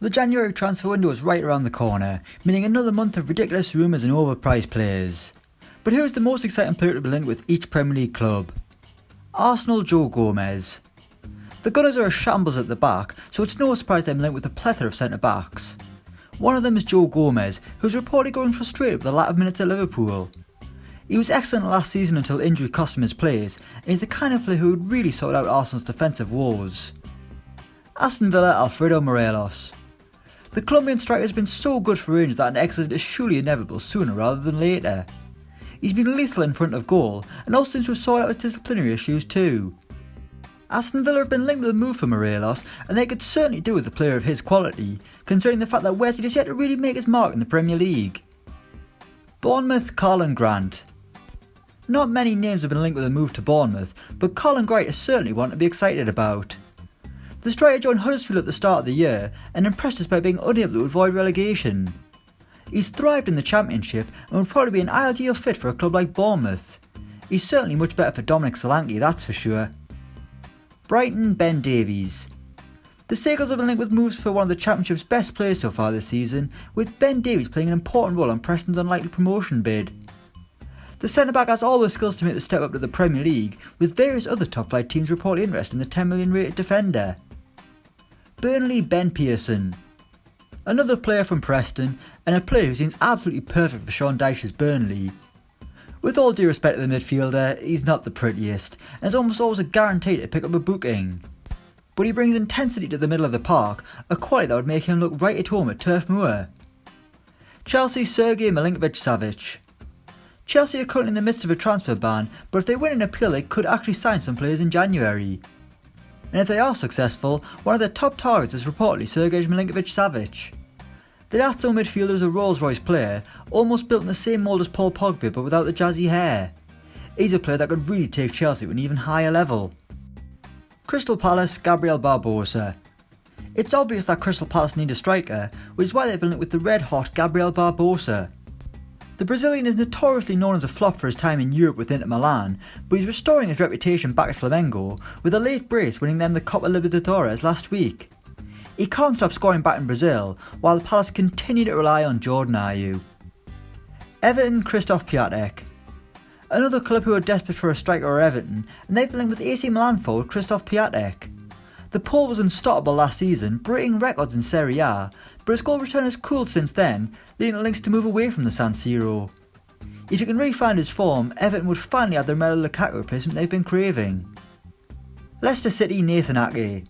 The January transfer window is right around the corner, meaning another month of ridiculous rumours and overpriced players. But here is the most exciting player to be linked with each Premier League club. Arsenal Joe Gomez. The Gunners are a shambles at the back, so it's no surprise they're linked with a plethora of centre-backs. One of them is Joe Gomez, who's reportedly growing frustrated with the lack of minutes at Liverpool. He was excellent last season until injury cost him his place, and he's the kind of player who would really sort out Arsenal's defensive woes. Aston Villa Alfredo Morelos. The Colombian striker has been so good for Rangers that an exit is surely inevitable sooner rather than later. He's been lethal in front of goal and also seems to have sorted out his disciplinary issues too. Aston Villa have been linked with a move for Morelos, and they could certainly do with a player of his quality, considering the fact that Wesley has yet to really make his mark in the Premier League. Bournemouth Colin Grant. Not many names have been linked with a move to Bournemouth, but Colin Grant is certainly one to be excited about. The striker joined Huddersfield at the start of the year and impressed us by being unable to avoid relegation. He's thrived in the Championship and would probably be an ideal fit for a club like Bournemouth. He's certainly much better for Dominic Solanke, that's for sure. Brighton Ben Davies. The Seagulls have been linked with moves for one of the Championship's best players so far this season, with Ben Davies playing an important role on Preston's unlikely promotion bid. The centre-back has all the skills to make the step up to the Premier League, with various other top-flight teams reportedly interested in the 10 million rated defender. Burnley Ben Pearson. Another player from Preston, and a player who seems absolutely perfect for Sean Dyche's Burnley. With all due respect to the midfielder, he's not the prettiest, and is almost always a guarantee to pick up a booking. But he brings intensity to the middle of the park, a quality that would make him look right at home at Turf Moor. Chelsea Sergei Milinkovic-Savic. Chelsea are currently in the midst of a transfer ban, but if they win an appeal they could actually sign some players in January. And if they are successful, one of their top targets is reportedly Sergei Milinkovic-Savic. The Lazio midfielder is a Rolls-Royce player, almost built in the same mould as Paul Pogba but without the jazzy hair. He's a player that could really take Chelsea to an even higher level. Crystal Palace Gabriel Barbosa. It's obvious that Crystal Palace need a striker, which is why they've been linked with the red-hot Gabriel Barbosa. The Brazilian is notoriously known as a flop for his time in Europe with Inter Milan, but he's restoring his reputation back at Flamengo, with a late brace winning them the Copa Libertadores last week. He can't stop scoring back in Brazil, while Palace continue to rely on Jordan Ayew. Everton Krzysztof Piatek. Another club who are desperate for a striker are Everton, and they've been linked with AC Milan forward Krzysztof Piatek. The Pole was unstoppable last season, breaking records in Serie A, but his goal return has cooled since then, leading the Lynx to move away from the San Siro. If he can re-find his form, Everton would finally have the Romelu Lukaku replacement they've been craving. Leicester City Nathan Ake.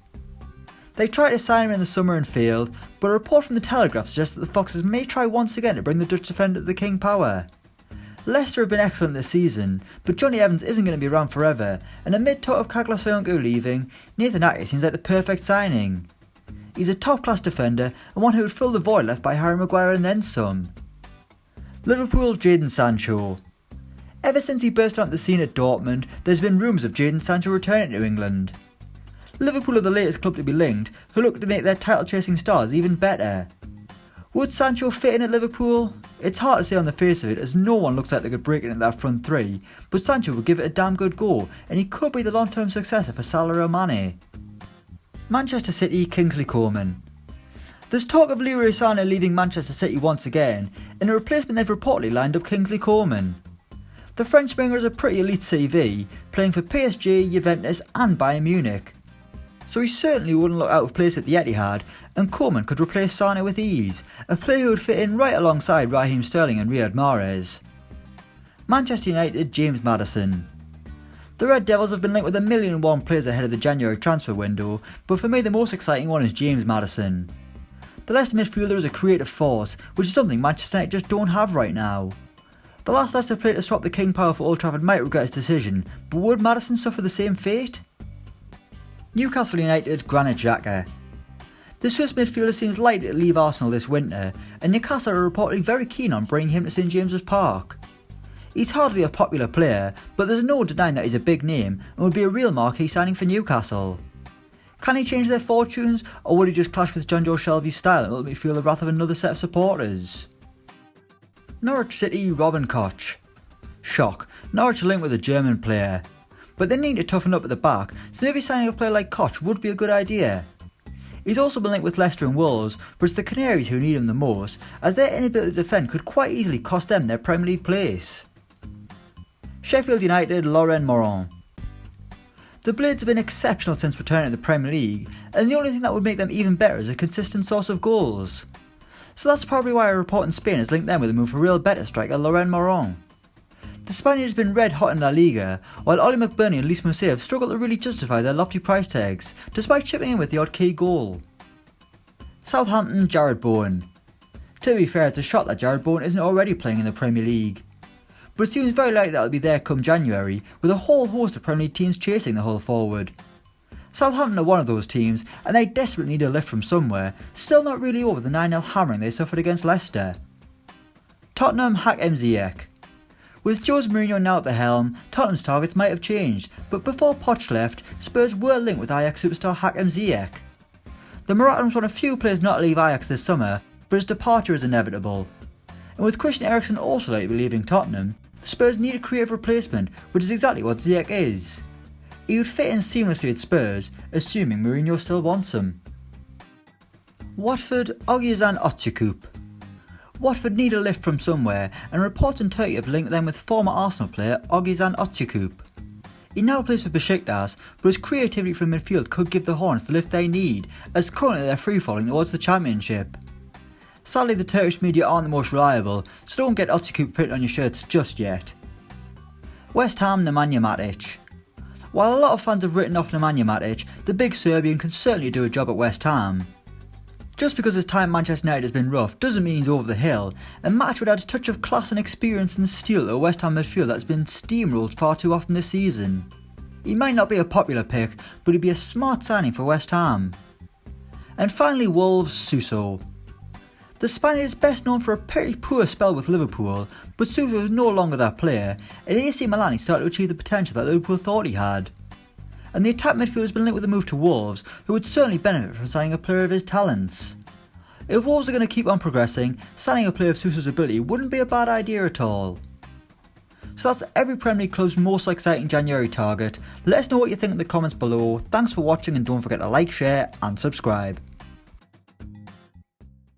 They tried to sign him in the summer and failed, but a report from the Telegraph suggests that the Foxes may try once again to bring the Dutch defender to the King Power. Leicester have been excellent this season, but Johnny Evans isn't going to be around forever, and amid talk of Kaglas Soyuncu leaving, Nathan Ake seems like the perfect signing. He's a top-class defender and one who would fill the void left by Harry Maguire and then some. Liverpool Jadon Sancho. Ever since he burst onto the scene at Dortmund, there's been rumours of Jadon Sancho returning to England. Liverpool are the latest club to be linked, who look to make their title-chasing stars even better. Would Sancho fit in at Liverpool? It's hard to say on the face of it, as no one looks like they could break into that front three, but Sancho would give it a damn good go, and he could be the long-term successor for Salah or Mane. Manchester City Kingsley Coman. There's talk of Leroy Sané leaving Manchester City once again, and a replacement they've reportedly lined up Kingsley Coman. The French winger has a pretty elite CV, playing for PSG, Juventus and Bayern Munich. So he certainly wouldn't look out of place at the Etihad, and Coman could replace Sané with ease, a player who would fit in right alongside Raheem Sterling and Riyad Mahrez. Manchester United James Maddison. The Red Devils have been linked with 1,000,001 players ahead of the January transfer window, but for me the most exciting one is James Maddison. The Leicester midfielder is a creative force, which is something Manchester United just don't have right now. The last Leicester player to swap the King Power for Old Trafford might regret his decision, but would Maddison suffer the same fate? Newcastle United Granit Xhaka. The Swiss midfielder seems likely to leave Arsenal this winter, and Newcastle are reportedly very keen on bringing him to St James's Park. He's hardly a popular player, but there's no denying that he's a big name and would be a real marquee signing for Newcastle. Can he change their fortunes, or would he just clash with John Joe Shelby's style and ultimately feel the wrath of another set of supporters? Norwich City Robin Koch. Shock, Norwich are linked with a German player. But they need to toughen up at the back, so maybe signing a player like Koch would be a good idea. He's also been linked with Leicester and Wolves, but it's the Canaries who need him the most, as their inability to defend could quite easily cost them their Premier League place. Sheffield United, Laurent Morin. The Blades have been exceptional since returning to the Premier League, and the only thing that would make them even better is a consistent source of goals. So that's probably why a report in Spain has linked them with a move for Real Betis striker Laurent Morin. The Spaniard has been red hot in La Liga, while Oli McBurney and Lys Mousset have struggled to really justify their lofty price tags, despite chipping in with the odd key goal. Southampton, Jared Bowen. To be fair, it's a shot that Jared Bowen isn't already playing in the Premier League. But it seems very likely that he'll be there come January, with a whole host of Premier League teams chasing the Hull forward. Southampton are one of those teams, and they desperately need a lift from somewhere, still not really over the 9-0 hammering they suffered against Leicester. Tottenham, Hakim Ziyech. With Jose Mourinho now at the helm, Tottenham's targets might have changed, but before Poch left, Spurs were linked with Ajax superstar Hakim Ziyech. The Moroccan was one of few players not to leave Ajax this summer, but his departure is inevitable. And with Christian Eriksen also likely to be leaving Tottenham, the Spurs need a creative replacement, which is exactly what Ziyech is. He would fit in seamlessly at Spurs, assuming Mourinho still wants him. Watford, Oguzhan Otukup. Watford need a lift from somewhere, and reports in Turkey have linked them with former Arsenal player Oguzhan Otukup. He now plays for Besiktas, but his creativity from midfield could give the Hornets the lift they need, as currently they're free-falling towards the Championship. Sadly, the Turkish media aren't the most reliable, so don't get Otukup printed on your shirts just yet. West Ham, Nemanja Matic. While a lot of fans have written off Nemanja Matic, the big Serbian can certainly do a job at West Ham. Just because his time at Manchester United has been rough doesn't mean he's over the hill, and Matic would add a touch of class and experience and steel to a West Ham midfield that's been steamrolled far too often this season. He might not be a popular pick, but he'd be a smart signing for West Ham. And finally, Wolves, Suso. The Spaniard is best known for a pretty poor spell with Liverpool, but Suso is no longer that player, and in AC Milan he started to achieve the potential that Liverpool thought he had. And the attack midfield has been linked with a move to Wolves, who would certainly benefit from signing a player of his talents. If Wolves are going to keep on progressing, signing a player of Suso's ability wouldn't be a bad idea at all. So that's every Premier League club's most exciting January target. Let us know what you think in the comments below. Thanks for watching, and don't forget to like, share and subscribe.